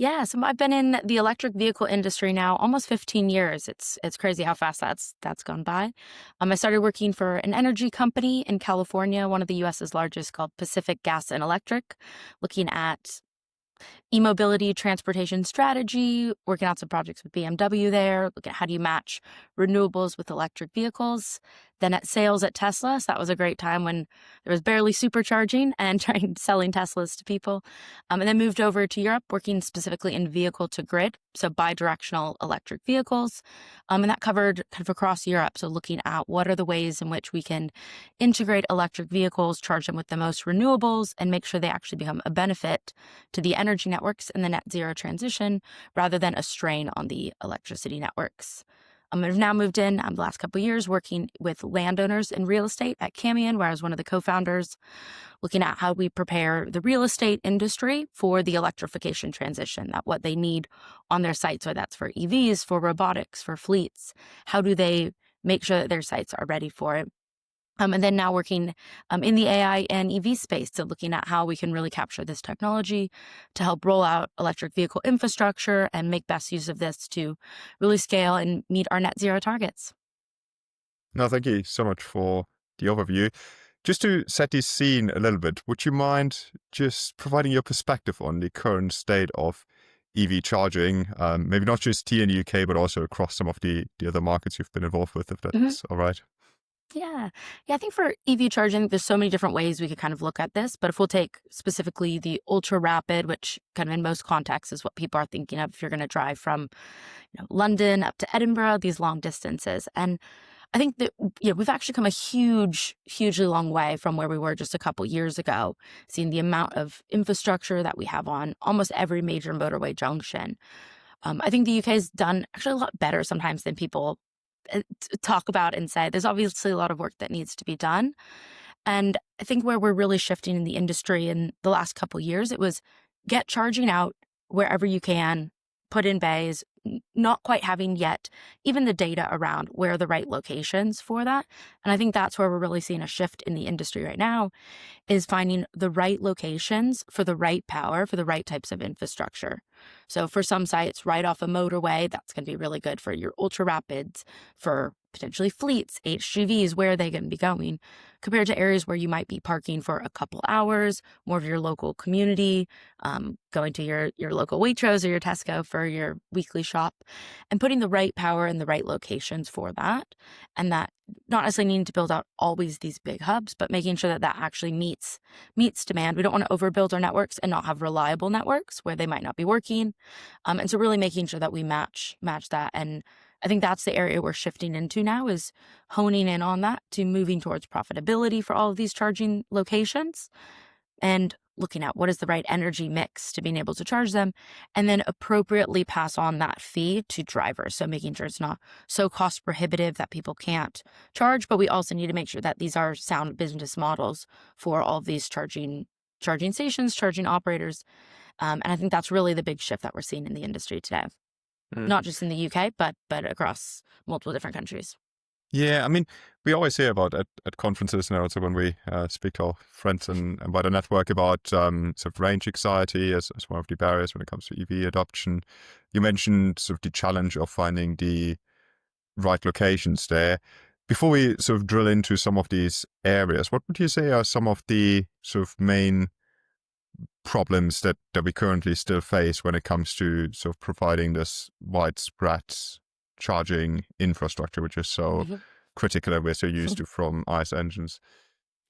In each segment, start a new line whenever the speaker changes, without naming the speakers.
Yeah, so I've been in the electric vehicle industry now almost 15 years. It's crazy how fast that's gone by. I started working for an energy company in California, one of the US's largest, called Pacific Gas and Electric, looking at e-mobility transportation strategy, working on some projects with BMW there, looking at how do you match renewables with electric vehicles. Then at sales at Tesla, so that was a great time when there was barely supercharging and selling Teslas to people. And then moved over to Europe, working specifically in vehicle to grid, so bi-directional electric vehicles. And that covered kind of across Europe. So looking at what are the ways in which we can integrate electric vehicles, charge them with the most renewables, and make sure they actually become a benefit to the energy networks and the net zero transition rather than a strain on the electricity networks. I've now moved in the last couple of years working with landowners in real estate at Camion, where I was one of the co-founders, looking at how we prepare the real estate industry for the electrification transition, that what they need on their sites, whether that's for EVs, for robotics, for fleets. How do they make sure that their sites are ready for it? And then now working in the AI and EV space, so looking at how we can really capture this technology to help roll out electric vehicle infrastructure and make best use of this to really scale and meet our net zero targets.
No, thank you so much for the overview. Just to set the scene a little bit, would you mind just providing your perspective on the current state of EV charging, maybe not just here in the UK, but also across some of the other markets you've been involved with, if
Mhm.
that's all right?
Yeah. Yeah, I think for EV charging, there's so many different ways we could kind of look at this. But if we'll take specifically the ultra rapid, which kind of in most contexts is what people are thinking of if you're going to drive from, London up to Edinburgh, these long distances. And I think that, we've actually come a hugely long way from where we were just a couple years ago, seeing the amount of infrastructure that we have on almost every major motorway junction. I think the UK has done actually a lot better sometimes than people talk about and say. There's obviously a lot of work that needs to be done. And I think where we're really shifting in the industry in the last couple years, it was get charging out wherever you can, put in bays, not quite having yet even the data around where are the right locations for that. And I think that's where we're really seeing a shift in the industry right now, is finding the right locations for the right power, for the right types of infrastructure. So for some sites right off a motorway, that's going to be really good for your ultra rapids, for potentially fleets, HGVs, where are they going to be going, compared to areas where you might be parking for a couple hours, more of your local community, going to your local Waitrose or your Tesco for your weekly shop, and putting the right power in the right locations for that. And that not necessarily needing to build out always these big hubs, but making sure that that actually meets demand. We don't want to overbuild our networks and not have reliable networks where they might not be working. And so really making sure that we match that. And I think that's the area we're shifting into now, is honing in on that to moving towards profitability for all of these charging locations and looking at what is the right energy mix to being able to charge them, and then appropriately pass on that fee to drivers. So making sure it's not so cost prohibitive that people can't charge, but we also need to make sure that these are sound business models for all of these charging stations, charging operators. And I think that's really the big shift that we're seeing in the industry today, not just in the UK, but across multiple different countries.
Yeah, I mean, we always hear about at conferences and also when we speak to our friends and wider network about sort of range anxiety as one of the barriers when it comes to EV adoption. You mentioned sort of the challenge of finding the right locations there. Before we sort of drill into some of these areas, what would you say are some of the sort of main problems that we currently still face when it comes to sort of providing this widespread charging infrastructure, which is so critical and we're so used to from ICE engines?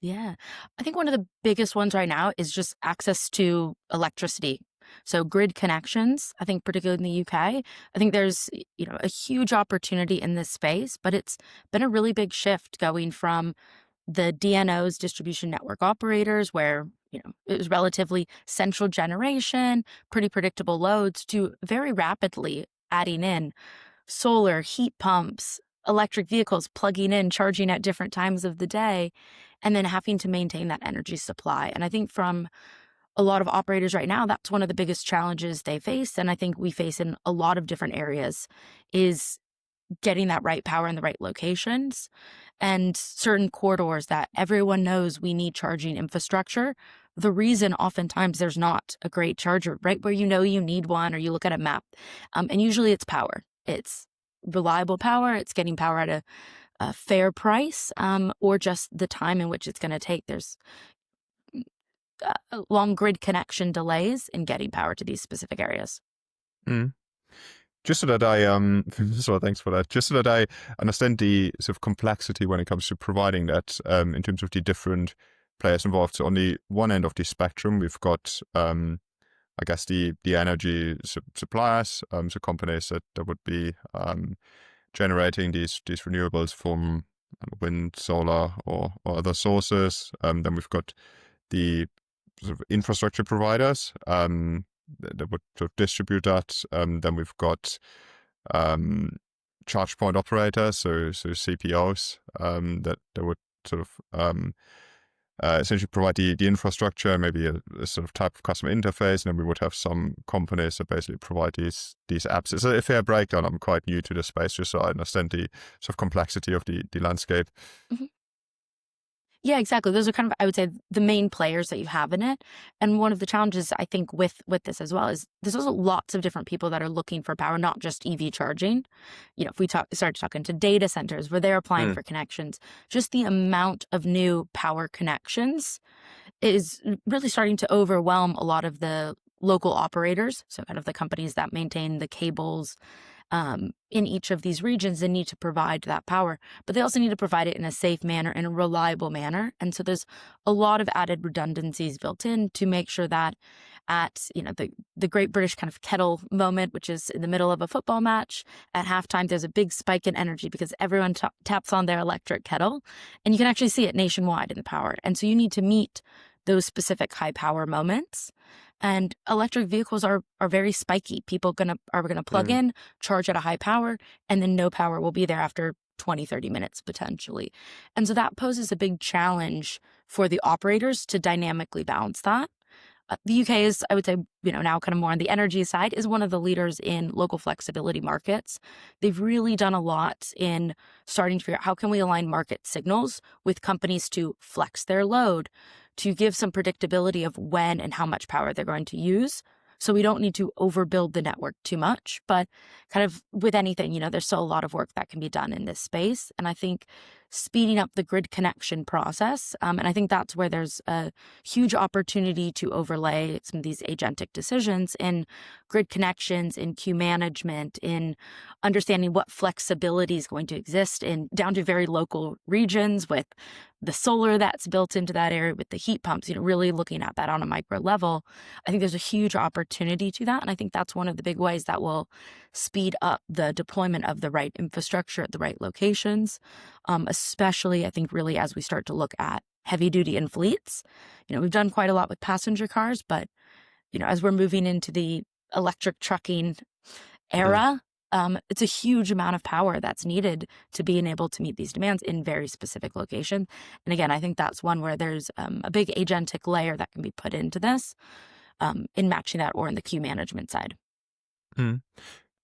Yeah. I think one of the biggest ones right now is just access to electricity. So grid connections, I think particularly in the UK, I think there's, a huge opportunity in this space, but it's been a really big shift going from the DNOs, distribution network operators, where, it was relatively central generation, pretty predictable loads, to very rapidly adding in solar, heat pumps, electric vehicles plugging in, charging at different times of the day, and then having to maintain that energy supply. And I think from a lot of operators right now, that's one of the biggest challenges they face. And I think we face in a lot of different areas, is getting that right power in the right locations and certain corridors that everyone knows we need charging infrastructure the reason oftentimes there's not a great charger right where you need one, or you look at a map. And usually it's power. It's reliable power. It's getting power at a fair price, or just the time in which it's going to take. There's long grid connection delays in getting power to these specific areas.
Mm. Just so that I so thanks for that. Just so that I understand the sort of complexity when it comes to providing that, in terms of the different players involved. So on the one end of the spectrum, we've got I guess the energy suppliers, so companies that would be generating these renewables from wind, solar, or other sources. Then we've got the sort of infrastructure providers that would sort of distribute that. Then we've got charge point operators, so CPOs, that would sort of essentially provide the infrastructure, maybe a sort of type of customer interface, and then we would have some companies that basically provide these apps. It's a fair breakdown. I'm quite new to the space, just so I understand the sort of complexity of the landscape.
Mhm. Yeah, exactly. Those are kind of, I would say, the main players that you have in it. And one of the challenges, I think, with this as well is there's also lots of different people that are looking for power, not just EV charging. If we start talking to data centers where they're applying for connections, just the amount of new power connections is really starting to overwhelm a lot of the local operators. So kind of the companies that maintain the cables in each of these regions, and need to provide that power, but they also need to provide it in a safe manner and a reliable manner. And so there's a lot of added redundancies built in to make sure that at the Great British kind of kettle moment, which is in the middle of a football match at halftime, there's a big spike in energy because everyone taps on their electric kettle, and you can actually see it nationwide in the power. And so you need to meet those specific high power moments. And electric vehicles are very spiky. People are gonna plug in, charge at a high power, and then no power will be there after 20, 30 minutes potentially. And so that poses a big challenge for the operators to dynamically balance that. The UK is, I would say, now kind of more on the energy side, is one of the leaders in local flexibility markets. They've really done a lot in starting to figure out how can we align market signals with companies to flex their load, to give some predictability of when and how much power they're going to use. So we don't need to overbuild the network too much, but kind of with anything, there's still a lot of work that can be done in this space. And I think speeding up the grid connection process, and I think that's where there's a huge opportunity to overlay some of these agentic decisions in grid connections, in queue management, in understanding what flexibility is going to exist in down to very local regions with the solar that's built into that area, with the heat pumps, really looking at that on a micro level. I think there's a huge opportunity to that. And I think that's one of the big ways that will speed up the deployment of the right infrastructure at the right locations, especially, I think, really as we start to look at heavy duty in fleets. We've done quite a lot with passenger cars, but, as we're moving into the electric trucking era, it's a huge amount of power that's needed to being able to meet these demands in very specific locations. And again, I think that's one where there's a big agentic layer that can be put into this in matching that, or in the queue management side.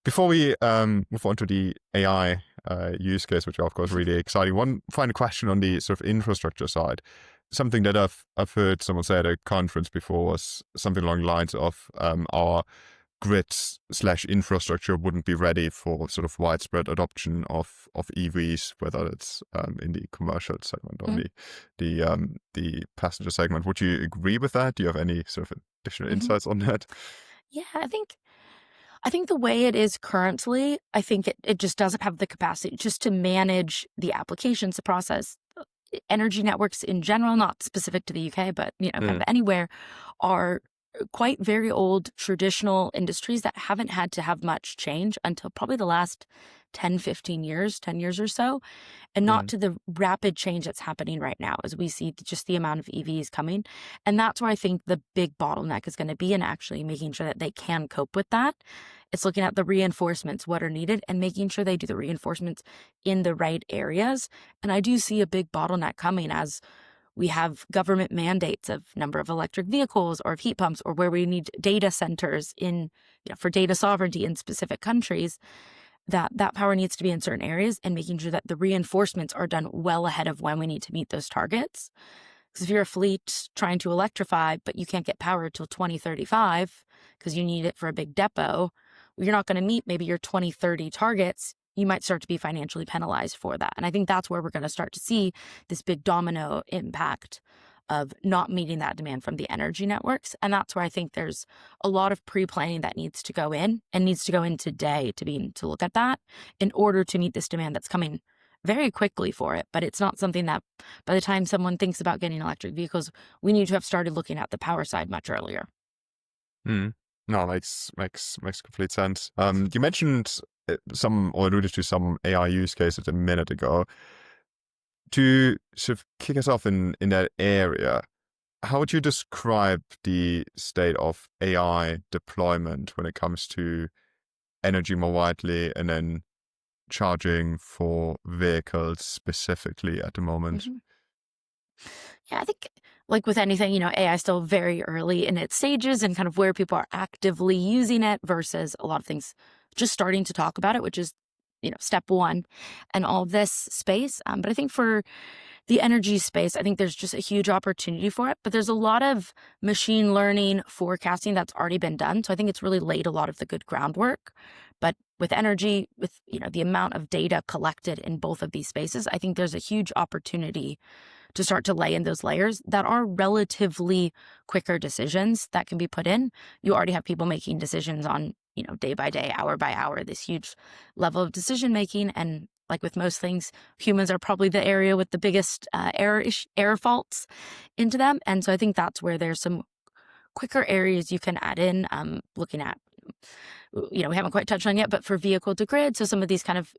Before we move on to the AI use case, which are of course really exciting, one final question on the sort of infrastructure side. Something that I've heard someone say at a conference before was something along the lines of our grid/infrastructure wouldn't be ready for sort of widespread adoption of EVs, whether it's in the commercial segment or the passenger segment. Would you agree with that? Do you have any sort of additional insights on that?
Yeah, I think the way it is currently, I think it just doesn't have the capacity just to manage the applications, the process. Energy networks in general, not specific to the UK, but kind of anywhere, are quite very old traditional industries that haven't had to have much change until probably the last 10 years or so, and not to the rapid change that's happening right now as we see just the amount of EVs coming. And that's where I think the big bottleneck is going to be in actually making sure that they can cope with that. It's looking at the reinforcements, what are needed, and making sure they do the reinforcements in the right areas. And I do see a big bottleneck coming as we have government mandates of number of electric vehicles or of heat pumps, or where we need data centers in, for data sovereignty in specific countries, that power needs to be in certain areas, and making sure that the reinforcements are done well ahead of when we need to meet those targets. Because if you're a fleet trying to electrify, but you can't get power till 2035 because you need it for a big depot, you're not going to meet maybe your 2030 targets. You might start to be financially penalized for that. And I think that's where we're going to start to see this big domino impact of not meeting that demand from the energy networks. And that's where I think there's a lot of pre-planning that needs to go in and needs to go in today to look at that in order to meet this demand that's coming very quickly for it. But it's not something that by the time someone thinks about getting electric vehicles, we need to have started looking at the power side much earlier.
Mm. No, makes complete sense. You mentioned some or alluded to some AI use cases a minute ago. To sort of kick us off in that area, how would you describe the state of AI deployment when it comes to energy more widely and then charging for vehicles specifically at the moment?
Mhm. Yeah, I think like with anything, AI is still very early in its stages and kind of where people are actively using it versus a lot of things just starting to talk about it, which is, step one and all of this space. But I think for the energy space, I think there's just a huge opportunity for it. But there's a lot of machine learning forecasting that's already been done. So I think it's really laid a lot of the good groundwork. But with energy, with the amount of data collected in both of these spaces, I think there's a huge opportunity to start to lay in those layers that are relatively quicker decisions that can be put in. You already have people making decisions on, day by day, hour by hour, this huge level of decision making. And like with most things, humans are probably the area with the biggest error faults into them. And so I think that's where there's some quicker areas you can add in, looking at, we haven't quite touched on yet, but for vehicle to grid. So some of these kind of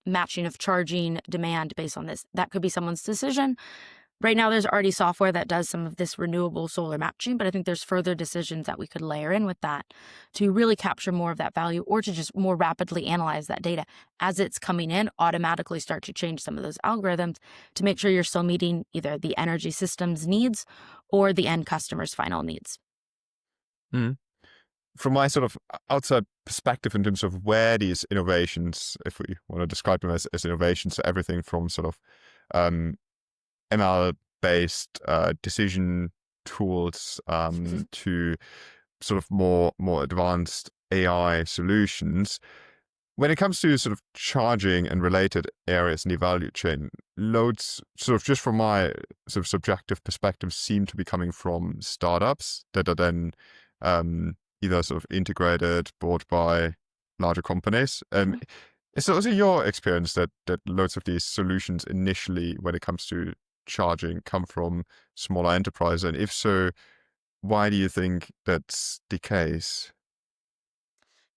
matching of charging demand based on this, that could be someone's decision. Right now, there's already software that does some of this renewable solar matching, but I think there's further decisions that we could layer in with that to really capture more of that value or to just more rapidly analyze that data as it's coming in, automatically start to change some of those algorithms to make sure you're still meeting either the energy system's needs or the end customer's final needs.
Mm. From my sort of outside perspective in terms of where these innovations, if we want to describe them as innovations, so everything from sort of ML-based decision tools to sort of more advanced AI solutions. When it comes to sort of charging and related areas in the value chain, loads, sort of just from my sort of subjective perspective, seem to be coming from startups that are then either sort of integrated, bought by larger companies. Is it also your experience that loads of these solutions initially, when it comes to charging, come from smaller enterprises? And if so, why do you think that's the case?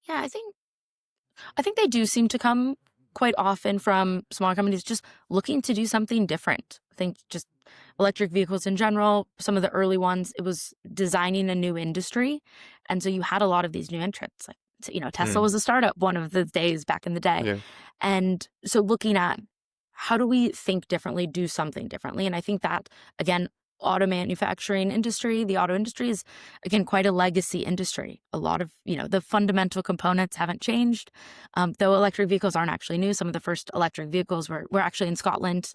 Yeah, I think they do seem to come quite often from smaller companies just looking to do something different. I think just electric vehicles in general, some of the early ones, it was designing a new industry. And so you had a lot of these new entrants. Like, Tesla
Mm,
was a startup one of the days back in the day.
yeah.
And so looking at how do we think differently, do something differently? And I think that, again, auto manufacturing industry, the auto industry is, again, quite a legacy industry. A lot of, the fundamental components haven't changed. Though electric vehicles aren't actually new. Some of the first electric vehicles were actually in Scotland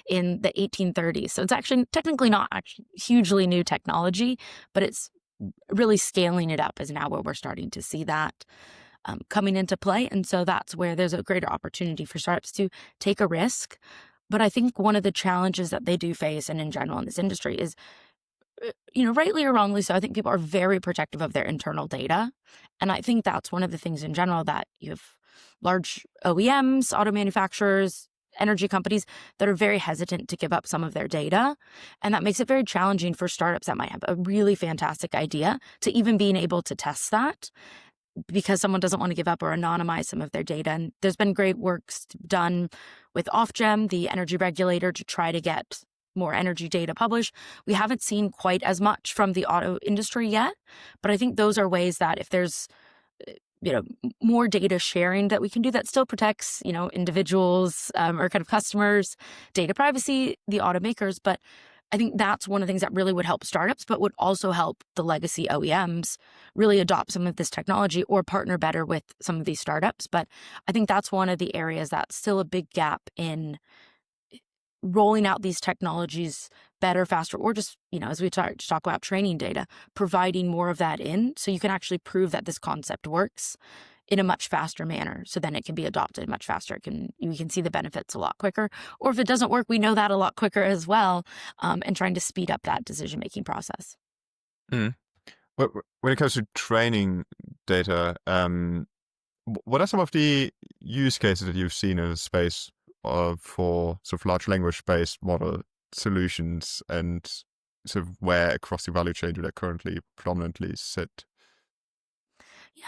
in the 1830s. So it's actually technically not actually hugely new technology, but it's really scaling it up is now where we're starting to see that coming into play. And so that's where there's a greater opportunity for startups to take a risk. But I think one of the challenges that they do face, and in general in this industry, is, rightly or wrongly so, I think people are very protective of their internal data. And I think that's one of the things in general that you have large OEMs, auto manufacturers, energy companies that are very hesitant to give up some of their data. And that makes it very challenging for startups that might have a really fantastic idea to even being able to test that because someone doesn't want to give up or anonymize some of their data. And there's been great works done with Ofgem, the energy regulator, to try to get more energy data published. We haven't seen quite as much from the auto industry yet, but I think those are ways that if there's more data sharing that we can do that still protects, individuals or kind of customers, data privacy, the automakers. But I think that's one of the things that really would help startups, but would also help the legacy OEMs really adopt some of this technology or partner better with some of these startups. But I think that's one of the areas that's still a big gap in rolling out these technologies better, faster, or just, as we talk about training data, providing more of that in so you can actually prove that this concept works in a much faster manner. So then it can be adopted much faster. We can see the benefits a lot quicker. Or if it doesn't work, we know that a lot quicker as well, and trying to speed up that decision-making process.
Mm. When it comes to training data, what are some of the use cases that you've seen in the space for sort of large language-based model solutions, and sort of where across the value chain do they currently predominantly sit?
Yeah,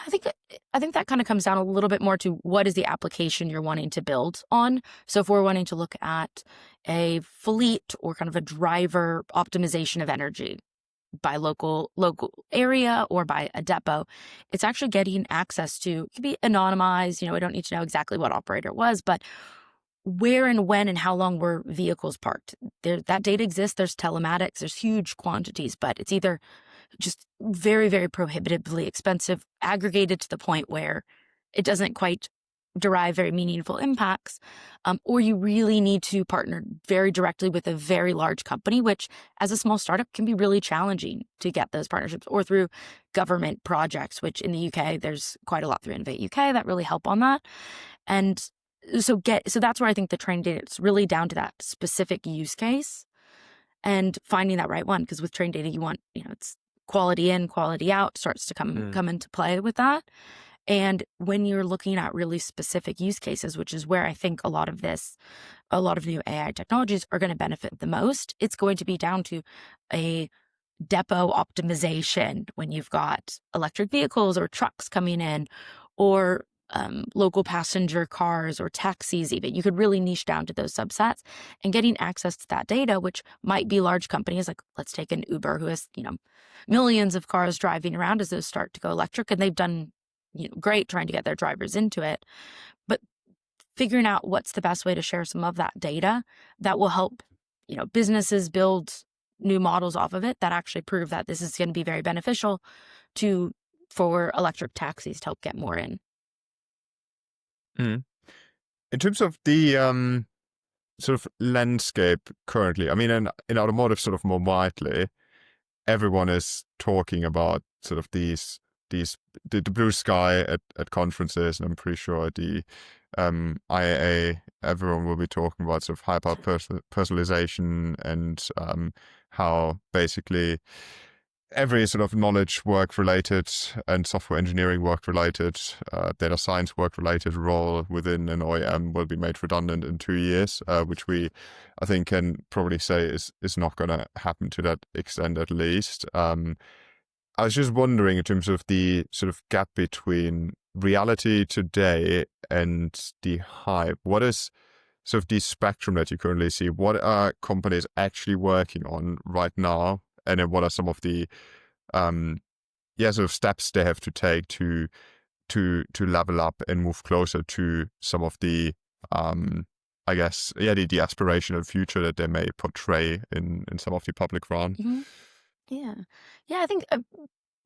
I think that kind of comes down a little bit more to what is the application you're wanting to build on. So if we're wanting to look at a fleet or kind of a driver optimization of energy by local area or by a depot, it's actually getting access to, it can be anonymized, we don't need to know exactly what operator it was, but where and when and how long were vehicles parked. That data exists. There's telematics, there's huge quantities, but it's either just very, very prohibitively expensive, aggregated to the point where it doesn't quite derive very meaningful impacts, or you really need to partner very directly with a very large company, which as a small startup can be really challenging to get those partnerships, or through government projects, which in the UK, there's quite a lot through Innovate UK that really help on that. And so that's where I think the training data is really down to that specific use case and finding that right one. Because with training data, you want, it's quality in, quality out starts to come into play with that. And when you're looking at really specific use cases, which is where I think a lot of new AI technologies are going to benefit the most, it's going to be down to a depot optimization when you've got electric vehicles or trucks coming in, or local passenger cars or taxis even. You could really niche down to those subsets, and getting access to that data, which might be large companies, like let's take an Uber who has, millions of cars driving around as those start to go electric, and they've done great trying to get their drivers into it. But figuring out what's the best way to share some of that data that will help, businesses build new models off of it that actually prove that this is going to be very beneficial for electric taxis to help get more in.
Mm. In terms of the sort of landscape currently, I mean, in automotive sort of more widely, everyone is talking about sort of the blue sky at conferences, and I'm pretty sure at the IAA, everyone will be talking about sort of hyper personalization, and how basically every sort of knowledge work related and software engineering work related, data science work related role within an OEM will be made redundant in 2 years, which I think can probably say is not going to happen to that extent, at least. I was just wondering, in terms of the sort of gap between reality today and the hype, what is sort of the spectrum that you currently see? What are companies actually working on right now? And then what are some of the sort of steps they have to take to level up and move closer to some of the I guess the aspirational future that they may portray in some of the public realm?
Mm-hmm. Yeah, I think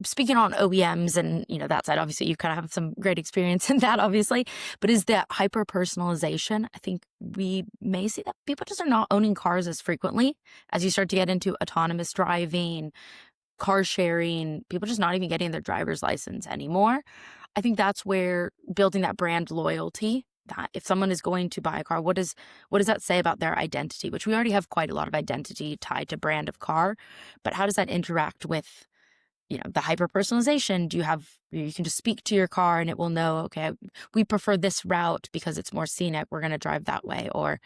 speaking on OEMs and that side, obviously you kind of have some great experience in that, obviously, but is that hyper personalization? I think we may see that people just are not owning cars as frequently as you start to get into autonomous driving, car sharing, people just not even getting their driver's license anymore. I think that's where building that brand loyalty, that if someone is going to buy a car, what does that say about their identity, which we already have quite a lot of identity tied to brand of car, but how does that interact with the hyper personalization? You can just speak to your car and it will know, okay, we prefer this route because it's more scenic, we're going to drive that way, or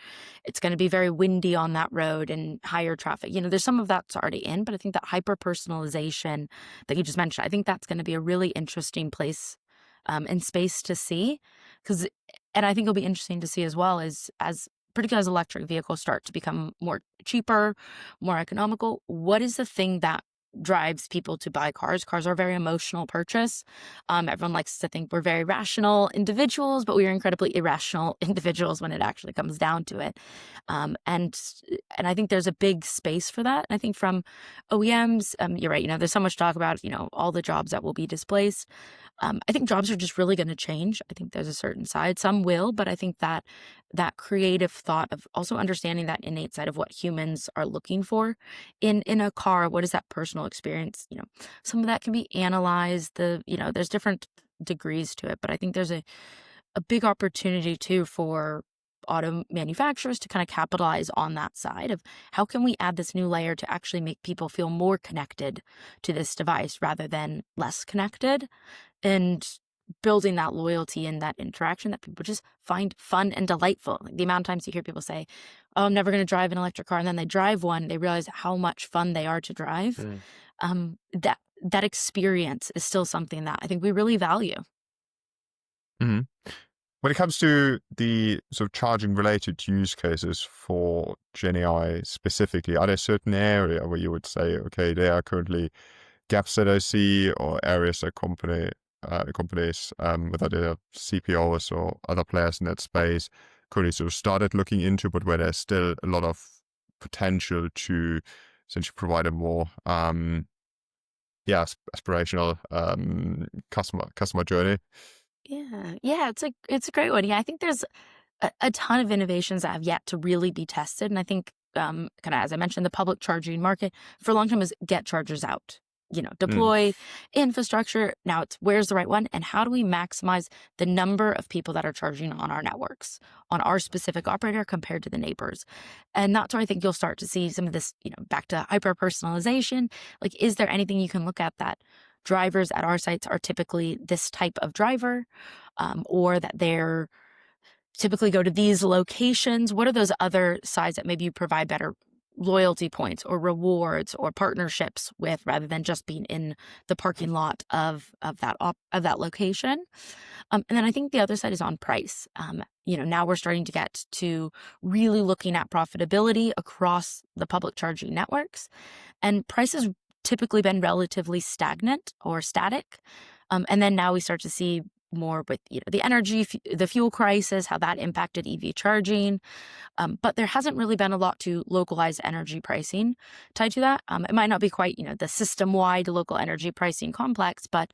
it's going to be very windy on that road and higher traffic. There's some of that's already in, but I think that hyper personalization that you just mentioned, I think that's going to be a really interesting place and space to see, and I think it'll be interesting to see as well as particularly as electric vehicles start to become more cheaper, more economical. What is the thing that drives people to buy cars? Cars are a very emotional purchase. Everyone likes to think we're very rational individuals, but we are incredibly irrational individuals when it actually comes down to it. And I think there's a big space for that. And I think from OEMs, you're right. There's so much talk about all the jobs that will be displaced. I think jobs are just really going to change. I think there's a certain side, some will, but I think that that creative thought of also understanding that innate side of what humans are looking for in a car, what is that personal experience? Some of that can be analyzed. There's different degrees to it, but I think there's a big opportunity too for auto manufacturers to kind of capitalize on that side of how can we add this new layer to actually make people feel more connected to this device rather than less connected, and building that loyalty and that interaction that people just find fun and delightful. Like the amount of times you hear people say, "Oh, I'm never going to drive an electric car," and then they drive one, they realize how much fun they are to drive.
Mm.
That experience is still something that I think we really value.
Mhm. When it comes to the sort of charging related use cases for GenAI specifically, are there certain area where you would say, okay, there are currently gaps that I see or areas that companies, whether they're CPOs or other players in that space, currently sort of started looking into, but where there's still a lot of potential to essentially provide a more, aspirational customer journey?
Yeah, it's a great one. Yeah, I think there's a ton of innovations that have yet to really be tested. And I think, kind of as I mentioned, the public charging market for a long time was get chargers out,
Mm.
deploy infrastructure. Now it's where's the right one and how do we maximize the number of people that are charging on our networks, on our specific operator compared to the neighbors. And that's where I think you'll start to see some of this, back to hyper personalization. Like, is there anything you can look at that drivers at our sites are typically this type of driver, or that they're typically go to these locations? What are those other sides that maybe you provide better loyalty points or rewards or partnerships with, rather than just being in the parking lot of that location? And then I think the other side is on price. Now we're starting to get to really looking at profitability across the public charging networks, and price has typically been relatively stagnant or static. And then now we start to see more with the energy, the fuel crisis, how that impacted EV charging. But there hasn't really been a lot to localized energy pricing tied to that. It might not be quite the system-wide local energy pricing complex, but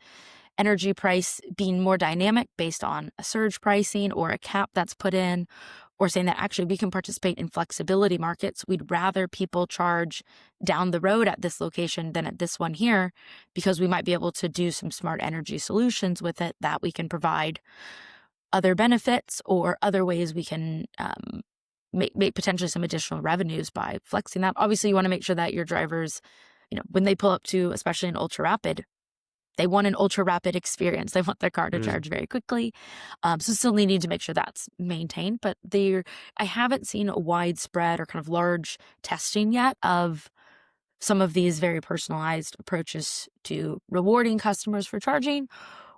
energy price being more dynamic based on a surge pricing or a cap that's put in, or saying that actually we can participate in flexibility markets. We'd rather people charge down the road at this location than at this one here, because we might be able to do some smart energy solutions with it that we can provide other benefits or other ways we can make potentially some additional revenues by flexing that. Obviously, you want to make sure that your drivers, when they pull up to, especially an ultra rapid, they want an ultra rapid experience. They want their car to
Mm.
charge very quickly. So still need to make sure that's maintained. But I haven't seen a widespread or kind of large testing yet of some of these very personalized approaches to rewarding customers for charging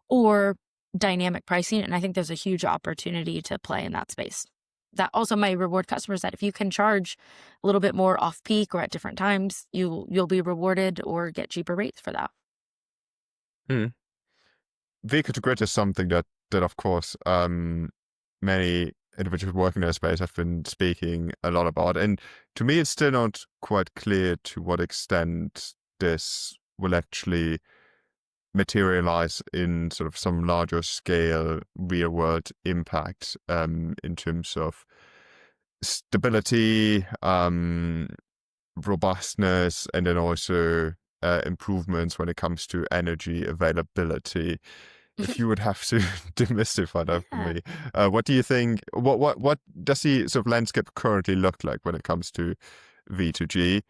or dynamic pricing. And I think there's a huge opportunity to play in that space. That also might reward customers that if you can charge a little bit more off peak or at different times, you'll be rewarded or get cheaper rates for that.
Mm. Vehicle to grid is something that of course, many individuals working in that space have been speaking a lot about. And to me, it's still not quite clear to what extent this will actually materialize in sort of some larger scale real world impact, in terms of stability, robustness, and then also improvements when it comes to energy availability. If you would have to demystify that for
Yeah.
me, what do you think? What does the sort of landscape currently look like when it comes to V2G,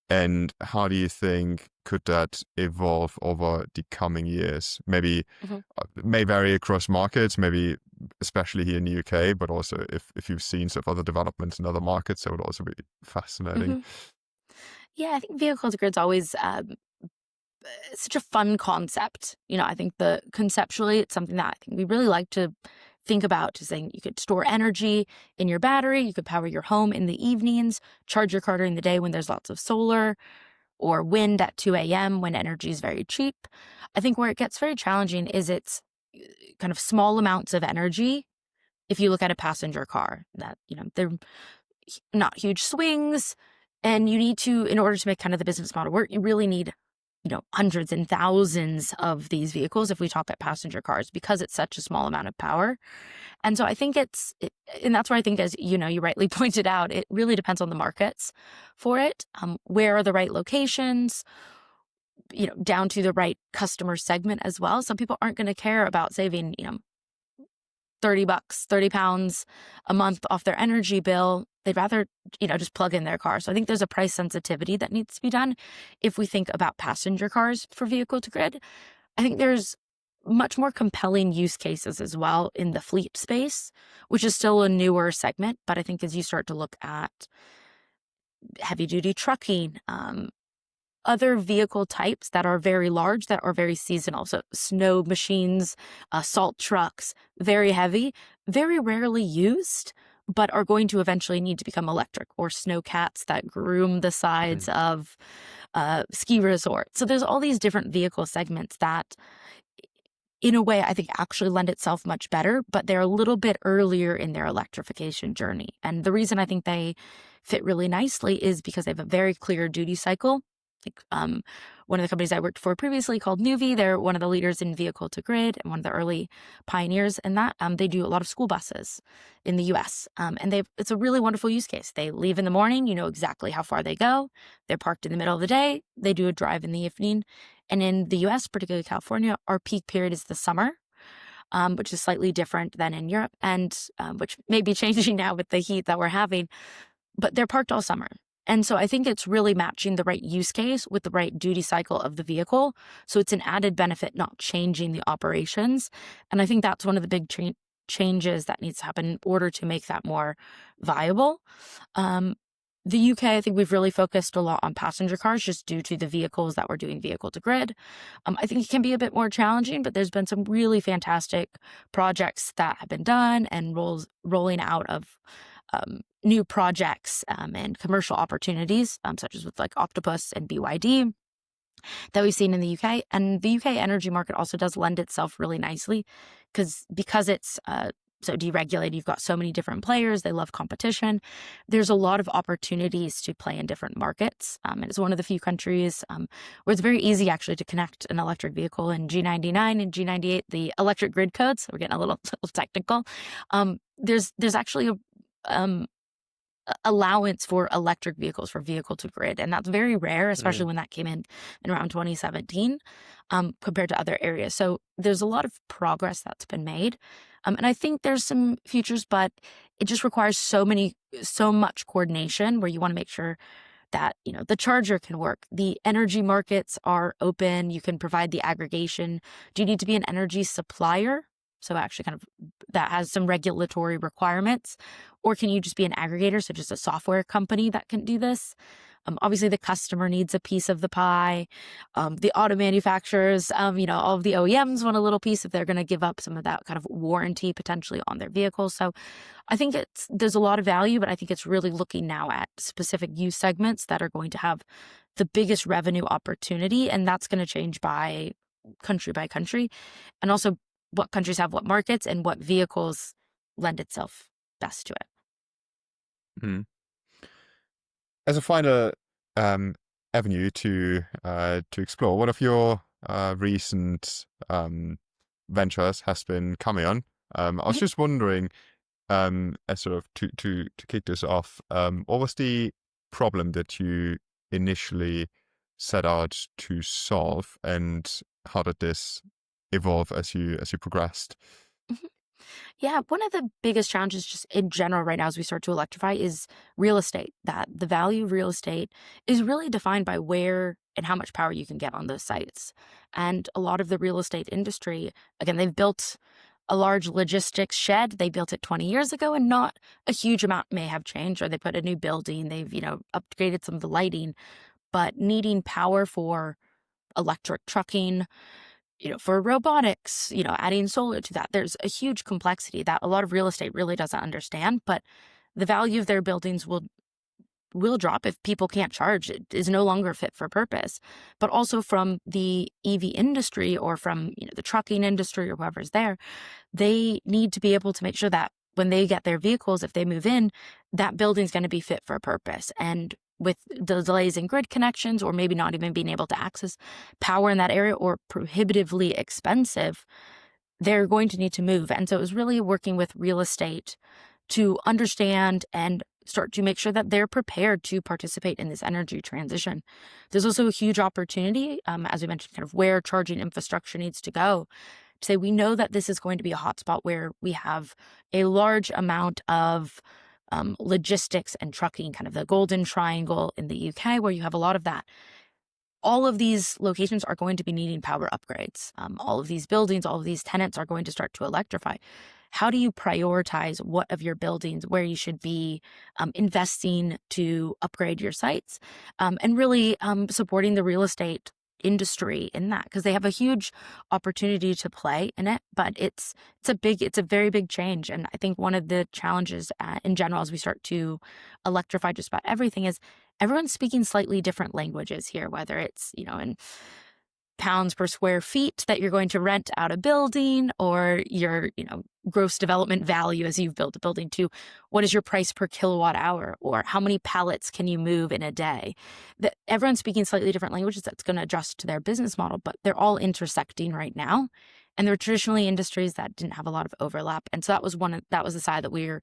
and how do you think could that evolve over the coming years? Maybe
Mhm.
may vary across markets, maybe especially here in the UK, but also if you've seen sort of other developments in other markets, that would also be fascinating.
Mhm. Yeah, I think vehicle to grid's always such a fun concept. I think the conceptually, it's something that I think we really like to think about. To saying you could store energy in your battery, you could power your home in the evenings, charge your car during the day when there's lots of solar or wind at 2 a.m. when energy is very cheap. I think where it gets very challenging is it's kind of small amounts of energy. If you look at a passenger car, that they're not huge swings, and you need to, in order to make kind of the business model work, you really need hundreds and thousands of these vehicles if we talk about passenger cars, because it's such a small amount of power. And so I think and that's where I think, as you rightly pointed out, it really depends on the markets for it. Where are the right locations, down to the right customer segment as well. Some people aren't going to care about saving, $30, 30 pounds a month off their energy bill. They'd rather, just plug in their car. So I think there's a price sensitivity that needs to be done. If we think about passenger cars for vehicle to grid, I think there's much more compelling use cases as well in the fleet space, which is still a newer segment. But I think as you start to look at heavy duty trucking, other vehicle types that are very large, that are very seasonal. So snow machines, salt trucks, very heavy, very rarely used, but are going to eventually need to become electric, or snow cats that groom the sides of ski resorts. So there's all these different vehicle segments that, in a way, I think actually lend itself much better, but they're a little bit earlier in their electrification journey. And the reason I think they fit really nicely is because they have a very clear duty cycle. One of the companies I worked for previously called Nuvi, they're one of the leaders in vehicle to grid and one of the early pioneers in that. They do a lot of school buses in the US. And it's a really wonderful use case. They leave in the morning, you know exactly how far they go. They're parked in the middle of the day. They do a drive in the evening. And in the US, particularly California, our peak period is the summer, which is slightly different than in Europe, and which may be changing now with the heat that we're having. But they're parked all summer. And so I think it's really matching the right use case with the right duty cycle of the vehicle. So it's an added benefit, not changing the operations. And I think that's one of the big changes that needs to happen in order to make that more viable. The UK, I think we've really focused a lot on passenger cars just due to the vehicles that we're doing vehicle to grid. I think it can be a bit more challenging, but there's been some really fantastic projects that have been done and rolling out of new projects and commercial opportunities, such as with like Octopus and BYD, that we've seen in the UK. And the UK energy market also does lend itself really nicely because it's so deregulated. You've got so many different players. They love competition. There's a lot of opportunities to play in different markets. And it's one of the few countries where it's very easy actually to connect an electric vehicle in G99 and G98, the electric grid codes. We're getting a little technical. There's actually a allowance for electric vehicles for vehicle to grid, and that's very rare, especially when that came in around 2017 compared to other areas. So there's a lot of progress that's been made, and I think there's some futures, but it just requires so much coordination where you want to make sure that the charger can work, the energy markets are open, you can provide the aggregation. Do you need to be an energy supplier? So actually kind of that has some regulatory requirements, or can you just be an aggregator? So just a software company that can do this. Obviously the customer needs a piece of the pie. The auto manufacturers, all of the OEMs want a little piece if they're going to give up some of that kind of warranty potentially on their vehicles. So I think there's a lot of value, but I think it's really looking now at specific use segments that are going to have the biggest revenue opportunity. And that's going to change by country. And also what countries have what markets and what vehicles lend itself best to it.
Mm-hmm. As a final avenue to explore, one of your recent ventures has been Camion. I was just wondering, as sort of to kick this off, what was the problem that you initially set out to solve, and how did this evolve as you progressed?
Mhm. Yeah, one of the biggest challenges just in general right now as we start to electrify is real estate. That the value of real estate is really defined by where and how much power you can get on those sites. And a lot of the real estate industry, again, they've built a large logistics shed. They built it 20 years ago, and not a huge amount may have changed, or they put a new building, they've, upgraded some of the lighting, but needing power for electric trucking, for robotics, adding solar to that. There's a huge complexity that a lot of real estate really doesn't understand, but the value of their buildings will drop if people can't charge. It is no longer fit for purpose. But also from the EV industry, or from, the trucking industry, or whoever's there, they need to be able to make sure that when they get their vehicles, if they move in, that building's going to be fit for purpose. And with delays in grid connections, or maybe not even being able to access power in that area, or prohibitively expensive, they're going to need to move. And so it was really working with real estate to understand and start to make sure that they're prepared to participate in this energy transition. There's also a huge opportunity, as we mentioned, kind of where charging infrastructure needs to go, to say we know that this is going to be a hotspot where we have a large amount of logistics and trucking, kind of the golden triangle in the UK, where you have a lot of that. All of these locations are going to be needing power upgrades. All of these buildings, all of these tenants are going to start to electrify. How do you prioritize what of your buildings, where you should be investing to upgrade your sites, and really supporting the real estate industry in that, because they have a huge opportunity to play in it, but it's a very big change. And I think one of the challenges in general as we start to electrify just about everything is everyone's speaking slightly different languages here, whether it's, in pounds per square feet that you're going to rent out a building, or your, gross development value as you've built a building, to what is your price per kilowatt hour, or how many pallets can you move in a day. That everyone's speaking slightly different languages that's going to adjust to their business model, but they're all intersecting right now. And they're traditionally industries that didn't have a lot of overlap. And so that was the side that we're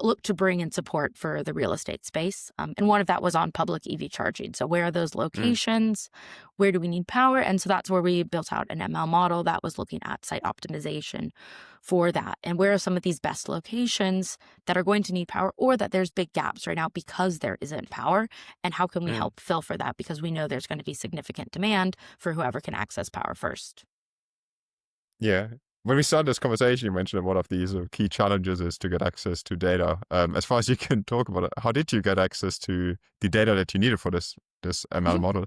look to bring in support for the real estate space. And one of that was on public EV charging. So where are those locations? Where do we need power? And so that's where we built out an ML model that was looking at site optimization for that. And where are some of these best locations that are going to need power, or that there's big gaps right now because there isn't power? And how can we help fill for that? Because we know there's going to be significant demand for whoever can access power first.
Yeah. When we started this conversation, you mentioned that one of these key challenges is to get access to data. As far as you can talk about it, how did you get access to the data that you needed for this ML model?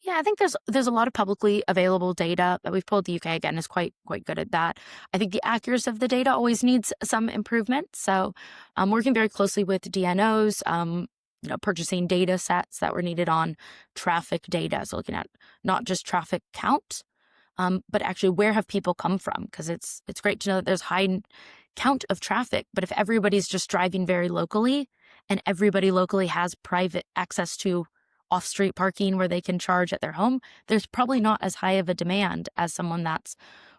Yeah, I think there's a lot of publicly available data that we've pulled. The UK, again, is quite good at that. I think the accuracy of the data always needs some improvement. So I'm working very closely with DNOs, purchasing data sets that were needed on traffic data. So looking at not just traffic count, but actually where have people come from? Because it's great to know that there's high count of traffic, but if everybody's just driving very locally, and everybody locally has private access to off-street parking where they can charge at their home, there's probably not as high of a demand as someone that's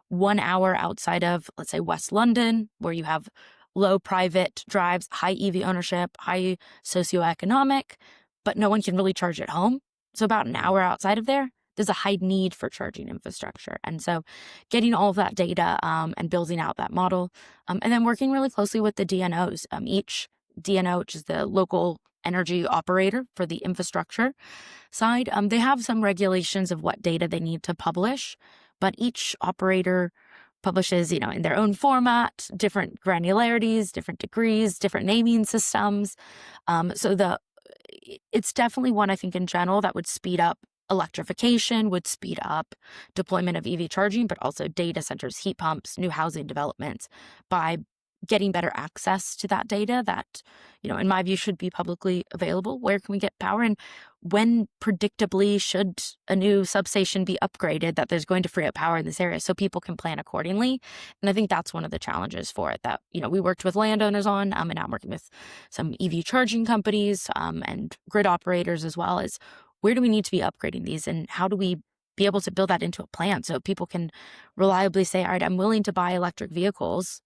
1 hour outside of, let's say, West London, where you have low private drives, high EV ownership, high socioeconomic, but no one can really charge at home. So about an hour outside of there's a high need for charging infrastructure. And so getting all of that data and building out that model, and then working really closely with the DNOs. Each DNO, which is the local energy operator for the infrastructure side, they have some regulations of what data they need to publish, but each operator publishes, in their own format, different granularities, different degrees, different naming systems. So it's definitely one, I think, in general, that would speed up electrification, would speed up deployment of EV charging, but also data centers, heat pumps, new housing developments, by getting better access to that data that, in my view, should be publicly available. Where can we get power, and when predictably should a new substation be upgraded that there's going to free up power in this area, so people can plan accordingly? And I think that's one of the challenges for it that, we worked with landowners on, and now I'm working with some EV charging companies and grid operators as well, is where do we need to be upgrading these, and how do we be able to build that into a plan so people can reliably say, all right, I'm willing to buy electric vehicles,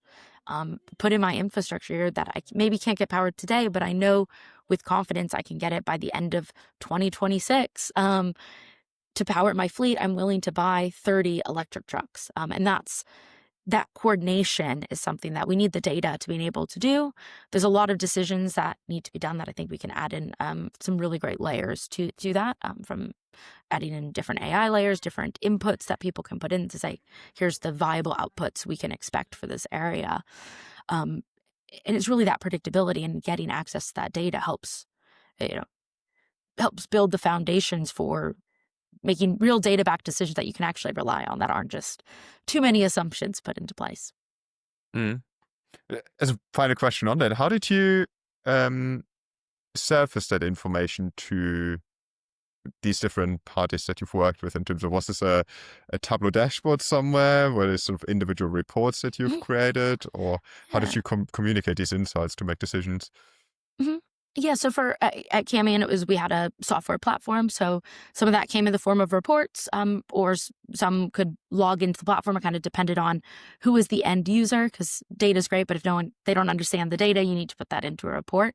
put in my infrastructure that I maybe can't get powered today, but I know with confidence I can get it by the end of 2026. To power my fleet, I'm willing to buy 30 electric trucks. And that coordination is something that we need the data to be able to do. There's a lot of decisions that need to be done that I think we can add in some really great layers to that, from adding in different AI layers, different inputs that people can put in to say, here's the viable outputs we can expect for this area. And it's really that predictability, and getting access to that data helps build the foundations for making real data-backed decisions that you can actually rely on, that aren't just too many assumptions put into place.
As a final question on that, how did you surface that information to these different parties that you've worked with, in terms of, was this a Tableau dashboard somewhere, where there's sort of individual reports that you've created, or how did you communicate these insights to make decisions?
Yeah, so for at Camion, it was we had a software platform, so some of that came in the form of reports, or some could log into the platform. It kind of depended on who was the end user, because data is great, but if no one they don't understand the data, you need to put that into a report.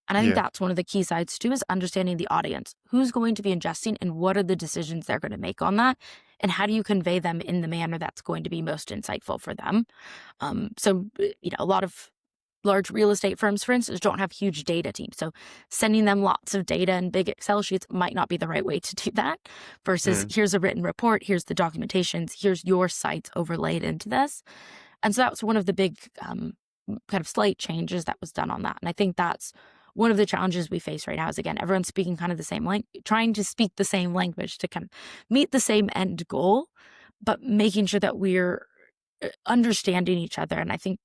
And I think
Yeah.
that's one of the key sides too is understanding the audience, who's going to be ingesting, and what are the decisions they're going to make on that, and how do you convey them in the manner that's going to be most insightful for them. A lot of large real estate firms, for instance, don't have huge data teams. So sending them lots of data and big Excel sheets might not be the right way to do that versus
Mm.
here's a written report, here's the documentations, here's your sites overlaid into this. And so that was one of the big kind of slight changes that was done on that. And I think that's one of the challenges we face right now is, again, everyone's speaking kind of the same language, trying to speak the same language to kind of meet the same end goal, but making sure that we're understanding each other. And I think,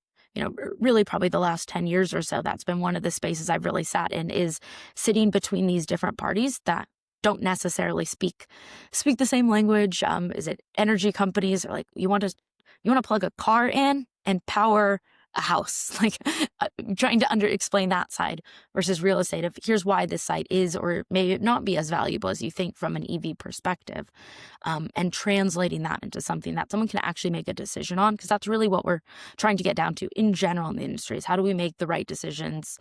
really probably the last 10 years or so, that's been one of the spaces I've really sat in is sitting between these different parties that don't necessarily speak the same language. Is it energy companies are like, you want to plug a car in and power a house, like trying to explain that side versus real estate of here's why this site is or may not be as valuable as you think from an EV perspective, and translating that into something that someone can actually make a decision on, because that's really what we're trying to get down to in general in the industry is how do we make the right decisions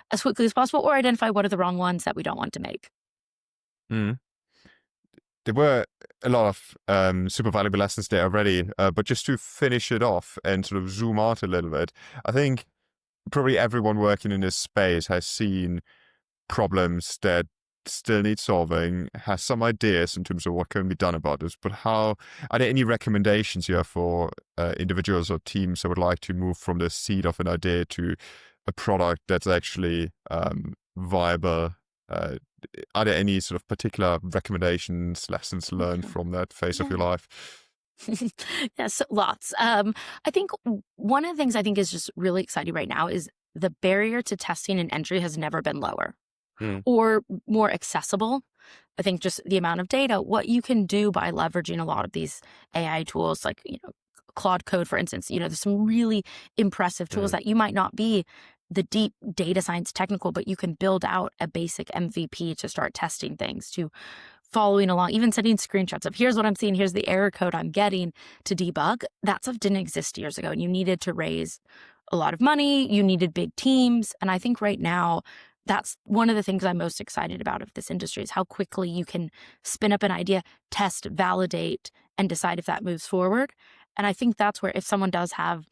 as quickly as possible or identify what are the wrong ones that we don't want to make.
Mm. There were a lot of super valuable lessons there already, but just to finish it off and sort of zoom out a little bit, I think probably everyone working in this space has seen problems that still need solving, has some ideas in terms of what can be done about this, but how are there any recommendations you have for individuals or teams that would like to move from the seed of an idea to a product that's actually viable? Uh, are there any sort of particular recommendations, lessons learned from that phase of your
Yeah.
life?
Yes, lots. I think one of the things I think is just really exciting right now is the barrier to testing and entry has never been lower
Mm.
or more accessible. I think just the amount of data, what you can do by leveraging a lot of these AI tools, like, Claude Code, for instance, there's some really impressive tools
Mm.
that you might not be the deep data science technical, but you can build out a basic MVP to start testing things, to following along, even sending screenshots of here's what I'm seeing, here's the error code I'm getting to debug. That stuff didn't exist years ago. And you needed to raise a lot of money, you needed big teams. And I think right now, that's one of the things I'm most excited about of this industry is how quickly you can spin up an idea, test, validate, and decide if that moves forward. And I think that's where if someone does have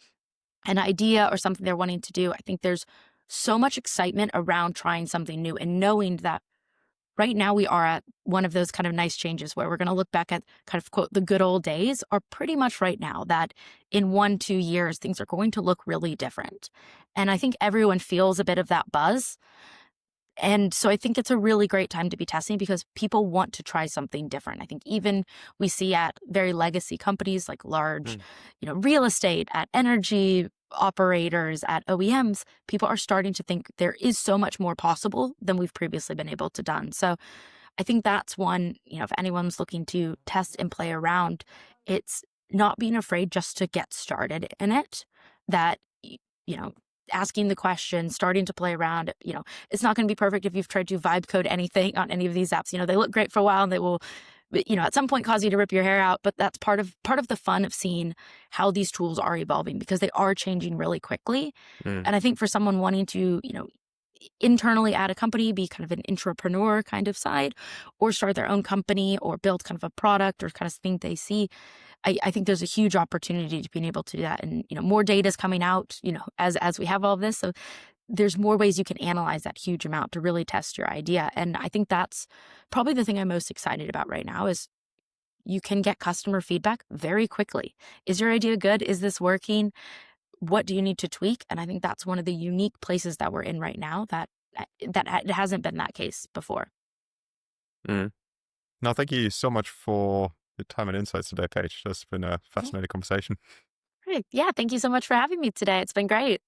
an idea or something they're wanting to do, I think there's so much excitement around trying something new and knowing that right now we are at one of those kind of nice changes where we're going to look back at kind of quote the good old days are pretty much right now that in 1-2 years things are going to look really different. And I think everyone feels a bit of that buzz. And so I think it's a really great time to be testing because people want to try something different. I think even we see at very legacy companies like large,
Mm.
real estate, at energy operators, at OEMs, people are starting to think there is so much more possible than we've previously been able to done. So I think that's one, if anyone's looking to test and play around, it's not being afraid just to get started in it, that, you know, asking the question, starting to play around, it's not going to be perfect if you've tried to vibe code anything on any of these apps. They look great for a while and they will, at some point cause you to rip your hair out. But that's part of the fun of seeing how these tools are evolving because they are changing really quickly.
Mm.
And I think for someone wanting to, internally at a company, be kind of an entrepreneur kind of side, or start their own company or build kind of a product or kind of thing they see, I think there's a huge opportunity to being able to do that. And, more data is coming out, as we have all of this. So there's more ways you can analyze that huge amount to really test your idea. And I think that's probably the thing I'm most excited about right now is you can get customer feedback very quickly. Is your idea good? Is this working? What do you need to tweak? And I think that's one of the unique places that we're in right now that it hasn't been that case before.
Mm. No, thank you so much for your time and insights today, Paige. That's been a
Yeah.
fascinating conversation.
Great. Yeah. Thank you so much for having me today. It's been great.